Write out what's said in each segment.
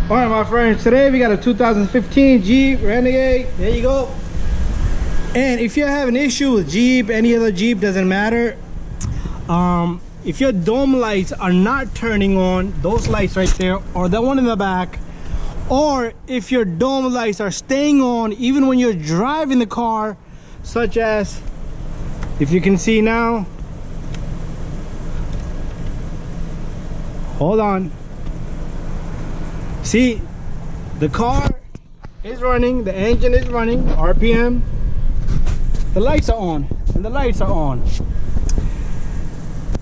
All right, my friends, today we got a 2015 Jeep Renegade. There you go. And if you have an issue with Jeep, any other Jeep, doesn't matter. If your dome lights are not turning on, those lights right there, or that one in the back, or if your dome lights are staying on even when you're driving the car, such as, if you can see now, hold on. See, the car is running, the engine is running, RPM, the lights are on, and the lights are on.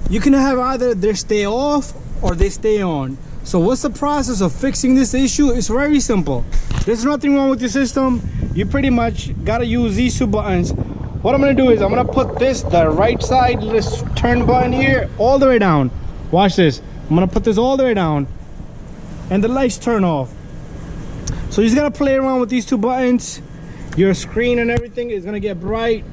You can have either they stay off or they stay on. So what's the process of fixing this issue? It's very simple. There's nothing wrong with your system. You pretty much gotta use these two buttons. What I'm gonna do is I'm gonna put the right side, this turn button here, all the way down. Watch this. I'm gonna put this all the way down, and the lights turn off. So you just gotta play around with these two buttons. Your screen and everything is gonna get bright,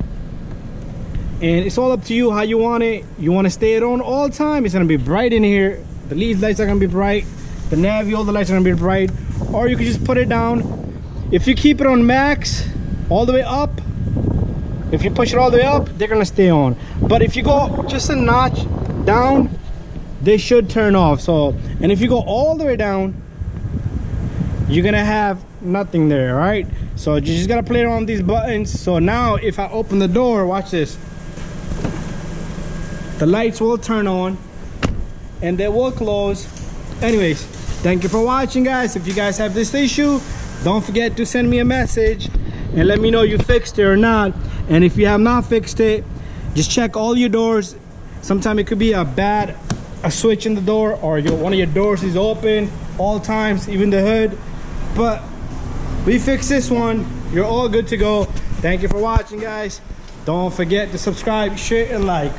and it's all up to you how you want it. You want to stay it on all the time, it's gonna be bright in here. The lead lights are gonna be bright, the nav, all the lights are gonna be bright. Or you can just put it down. If you keep it on max all the way up, if you push it all the way up, they're gonna stay on. But if you go just a notch down, they should turn off. So, and if you go all the way down, you're gonna have nothing there. All right, so you just gotta play around with these buttons. So now if I open the door, watch this, the lights will turn on and they will close. Anyways, thank you for watching, guys. If you guys have this issue, don't forget to send me a message and let me know you fixed it or not. And if you have not fixed it, just check all your doors. Sometimes it could be a switch in the door, or one of your doors is open all times, even the hood. But we fixed this one. You're all good to go. Thank you for watching, guys. Don't forget to subscribe, share, and like.